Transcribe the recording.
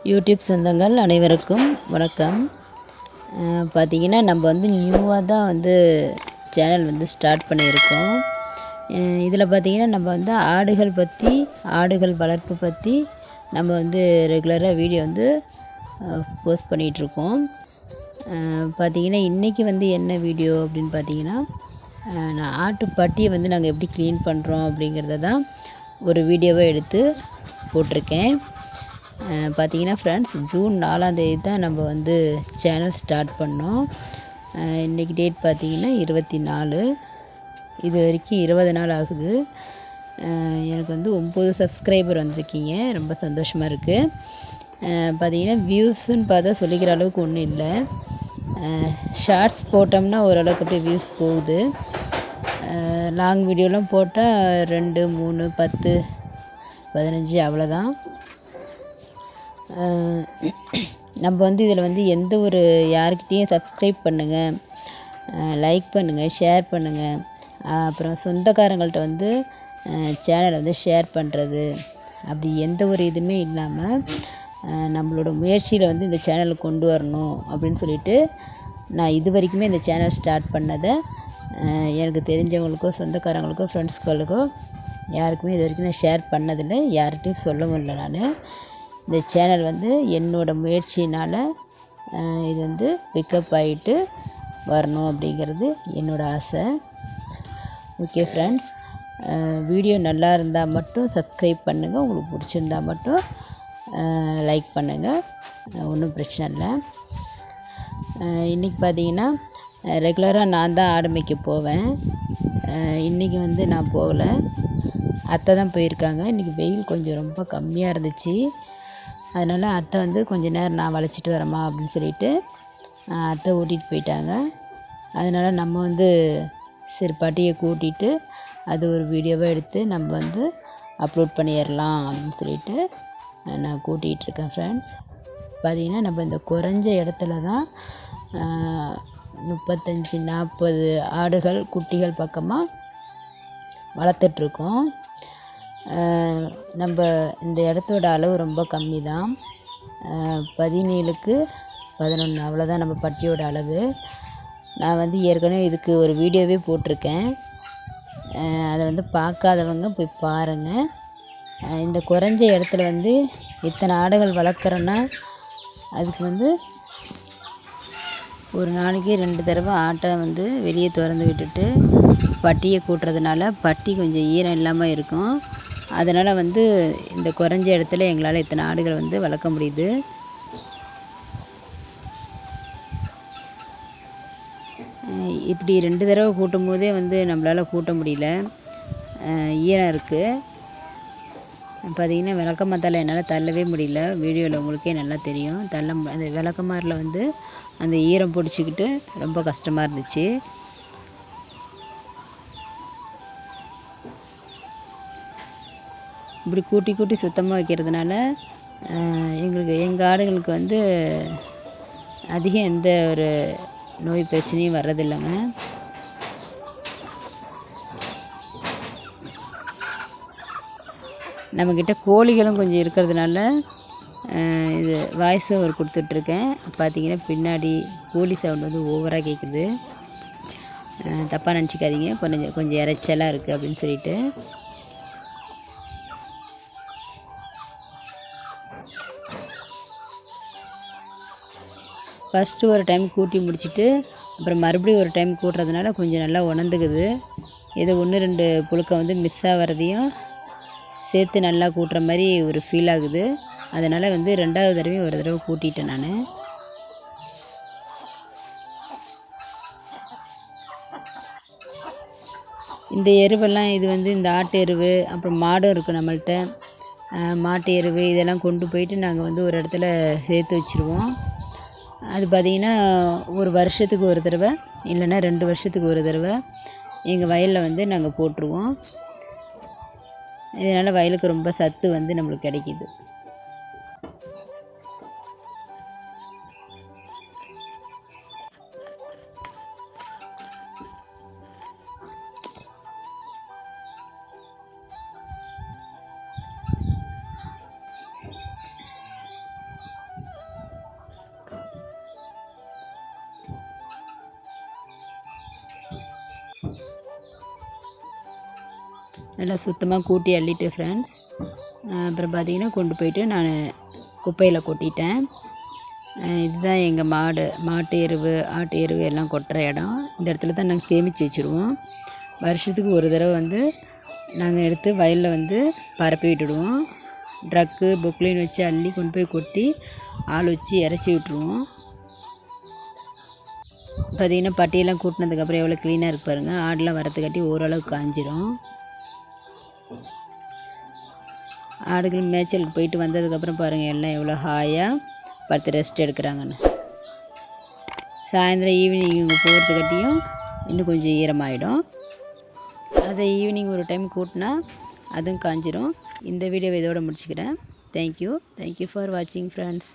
YouTube சொந்தங்கள் அனைவருக்கும் வணக்கம். பார்த்திங்கன்னா நம்ம வந்து நியூவாக தான் வந்து சேனல் வந்து ஸ்டார்ட் பண்ணியிருக்கோம். இதில் பார்த்திங்கன்னா நம்ம வந்து ஆடுகள் வளர்ப்பு பற்றி நம்ம வந்து ரெகுலராக வீடியோ வந்து போஸ்ட் பண்ணிகிட்ருக்கோம். பார்த்திங்கன்னா இன்றைக்கி வந்து என்ன வீடியோ அப்படின்னு பார்த்திங்கன்னா, நான் ஆட்டுப்பட்டியை வந்து நாங்கள் எப்படி க்ளீன் பண்ணுறோம் அப்படிங்கிறத தான் ஒரு வீடியோவாக எடுத்து போட்டிருக்கேன். பார்த்திங்கன்னா ஃப்ரெண்ட்ஸ், ஜூன் 4ஆம் தேதி தான் நம்ம வந்து சேனல் ஸ்டார்ட் பண்ணோம். இன்றைக்கி டேட் பார்த்திங்கன்னா 24. இது வரைக்கும் 20 நாள் ஆகுது. எனக்கு வந்து 9 சப்ஸ்கிரைபர் வந்திருக்கீங்க, ரொம்ப சந்தோஷமாக இருக்குது. பார்த்திங்கன்னா வியூஸுன்னு பார்த்தா சொல்லிக்கிற அளவுக்கு ஒன்றும் இல்லை. ஷார்ட்ஸ் போட்டோம்னா ஓரளவுக்கு அப்படியே வியூஸ் போகுது. லாங் வீடியோலாம் போட்டால் 2, 3, 10, 15 அவ்வளோதான். நம்ம வந்து இதில் வந்து எந்த ஒரு யாருக்கிட்டேயும் சப்ஸ்கிரைப் பண்ணுங்கள், லைக் பண்ணுங்கள், ஷேர் பண்ணுங்கள், அப்புறம் சொந்தக்காரங்கள்ட்ட வந்து சேனலை வந்து ஷேர் பண்ணுறது, அப்படி எந்த ஒரு இதுவுமே இல்லாமல் நம்மளோட முயற்சியில் வந்து இந்த சேனலை கொண்டு வரணும் அப்படின்னு சொல்லிட்டு நான் இது வரைக்குமே இந்த சேனல் ஸ்டார்ட் பண்ணதை எனக்கு தெரிஞ்சவங்களுக்கோ, சொந்தக்காரங்களுக்கோ, ஃப்ரெண்ட்ஸ்களுக்கோ யாருக்குமே இது வரைக்கும் நான் ஷேர் பண்ணதில்லை, யார்கிட்டையும் சொல்லவும் இல்லை. நான் இந்த சேனல் வந்து என்னோடய முயற்சினால் இது வந்து பிக்கப் ஆகிட்டு வரணும் அப்படிங்கிறது என்னோடய ஆசை. ஓகே ஃப்ரெண்ட்ஸ், வீடியோ நல்லா இருந்தால் மட்டும் சப்ஸ்கிரைப் பண்ணுங்கள், உங்களுக்கு பிடிச்சிருந்தா மட்டும் லைக் பண்ணுங்கள், ஒன்றும் பிரச்சனை இல்லை. இன்றைக்கி பார்த்திங்கன்னா ரெகுலராக நான் தான் ஆடு மேய்க்க போவேன். இன்றைக்கி வந்து நான் போகலை, அத்தை தான் போயிருக்காங்க. இன்றைக்கி வெயில் கொஞ்சம் ரொம்ப கம்மியாக இருந்துச்சு, அதனால் அத்தை வந்து கொஞ்சம் நேரம் நான் வளைச்சிட்டு வரேம்மா அப்படின்னு சொல்லிவிட்டு அத்தை ஓட்டிகிட்டு போயிட்டாங்க. அதனால் நம்ம வந்து சரி பட்டியை கூட்டிகிட்டு அது ஒரு வீடியோவாக எடுத்து நம்ம வந்து அப்லோட் பண்ணிடலாம் அப்படின்னு சொல்லிட்டு நான் கூட்டிகிட்ருக்கேன் ஃப்ரெண்ட்ஸ். பார்த்திங்கன்னா நம்ம இந்த குறைஞ்ச இடத்துல தான் 35, 40 ஆடுகள் குட்டிகள் பக்கமாக வளர்த்துட்ருக்கோம். நம்ம இந்த இடத்தோட அளவு ரொம்ப கம்மி தான், 17க்கு 11 அவ்வளோதான் நம்ம பட்டியோட அளவு. நான் வந்து ஏற்கனவே இதுக்கு ஒரு வீடியோவே போட்டிருக்கேன், அதை வந்து பார்க்காதவங்க போய் பாருங்கள். இந்த குறைஞ்ச இடத்துல வந்து இத்தனை ஆடுகள் வளர்க்குறோன்னா அதுக்கு வந்து ஒரு நாளைக்கு 2 தடவை ஆட்டை வந்து வெளியே திறந்து விட்டுட்டு பட்டியை கூட்டுறதுனால பட்டி கொஞ்சம் ஈரம் இல்லாமல் இருக்கும். அதனால் வந்து இந்த குறைஞ்ச இடத்துல எங்களால் இத்தனை ஆடுகள் வந்து வளர்க்க முடியுது. இப்படி 2 தடவை கூட்டும் போதே வந்து நம்மளால் கூட்ட முடியல, ஈரம் இருக்குது. பார்த்திங்கன்னா விளக்கமாத்தால என்னால் தள்ளவே முடியல, வீடியோவில் உங்களுக்கே நல்லா தெரியும். அந்த விளக்கமாரில் வந்து அந்த ஈரம் பிடிச்சிக்கிட்டு ரொம்ப கஷ்டமாக இருந்துச்சு. இப்படி கூட்டி கூட்டி சுத்தமாக வைக்கிறதுனால எங்கள் ஆடுகளுக்கு வந்து அதிகம் எந்த ஒரு நோய் பிரச்சனையும் வர்றதில்லைங்க. நம்மக்கிட்ட கோழிகளும் கொஞ்சம் இருக்கிறதுனால இது வாய்ஸ் ஓவர் கொடுத்துட்ருக்கேன். பார்த்திங்கன்னா பின்னாடி கோழி சவுண்ட் வந்து ஓவராக கேட்குது, தப்பாக நினச்சிக்காதீங்க, கொஞ்சம் இறைச்சலாக இருக்குது அப்படின்னு சொல்லிட்டு. ஃபஸ்ட்டு ஒரு டைம் கூட்டி முடிச்சுட்டு அப்புறம் மறுபடியும் ஒரு டைம் கூட்டுறதுனால கொஞ்சம் நல்லா உணர்ந்துக்குது. ஏதோ 1, 2 புழுக்க வந்து மிஸ் ஆகிறதையும் சேர்த்து நல்லா கூட்டுற மாதிரி ஒரு ஃபீல் ஆகுது. அதனால் வந்து 2வது தடவையும் ஒரு தடவை கூட்டிட்டேன் நான். இந்த எருவெல்லாம் இது வந்து இந்த ஆட்டு எருவு, அப்புறம் மாடும் இருக்குது நம்மள்கிட்ட, மாட்டு எருவு இதெல்லாம் கொண்டு போயிட்டு நாங்கள் வந்து ஒரு இடத்துல சேர்த்து வச்சுருவோம். அது பார்த்திங்கன்னா ஒரு வருஷத்துக்கு ஒரு தடவை இல்லைன்னா 2 வருஷத்துக்கு ஒரு தடவை எங்கள் வயலில் வந்து நாங்கள் போட்டுருவோம். இதனால் வயலுக்கு ரொம்ப சத்து வந்து நம்மளுக்கு கிடைக்கிது. நல்லா சுத்தமாக கூட்டி அள்ளிட்டு ஃப்ரெண்ட்ஸ் அப்புறம் பார்த்திங்கன்னா கொண்டு போயிட்டு நான் குப்பையில் கொட்டிட்டேன். இதுதான் எங்கள் மாட்டு எருவு, ஆட்டு எருவு எல்லாம் கொட்டுற இடம். இந்த இடத்துல தான் நாங்கள் சேமித்து வச்சுருவோம். வருஷத்துக்கு ஒரு தடவை வந்து நாங்கள் எடுத்து வயலில் பரப்பி விட்டுடுவோம். ட்ரக்கு பொக்லைன் வச்சு அள்ளி கொண்டு போய் கொட்டி ஆள் வச்சு இறச்சி விட்டுருவோம். பார்த்திங்கன்னா பட்டியெல்லாம் கூட்டினதுக்கப்புறம் எவ்வளோ க்ளீனாக இருக்கு பாருங்கள். ஆடெலாம் வரத்துக்காட்டி ஓரளவுக்கு காஞ்சிரும். ஆடுகள் மேய்ச்சலுக்கு போயிட்டு வந்ததுக்கப்புறம் பாருங்கள் எல்லாம் எவ்வளோ ஹாயாக படுத்து ரெஸ்ட் எடுக்கிறாங்கன்னு. சாயந்தரம் ஈவினிங் இவங்க போகிறதுக்காட்டியும் இன்னும் கொஞ்சம் ஈரமாகிடும். அதை ஈவினிங் ஒரு டைம் கூட்டினா அதுவும் காஞ்சிரும். இந்த வீடியோவை இதோடு முடிச்சுக்கிறேன். தேங்க்யூ ஃபார் வாட்சிங் ஃப்ரெண்ட்ஸ்.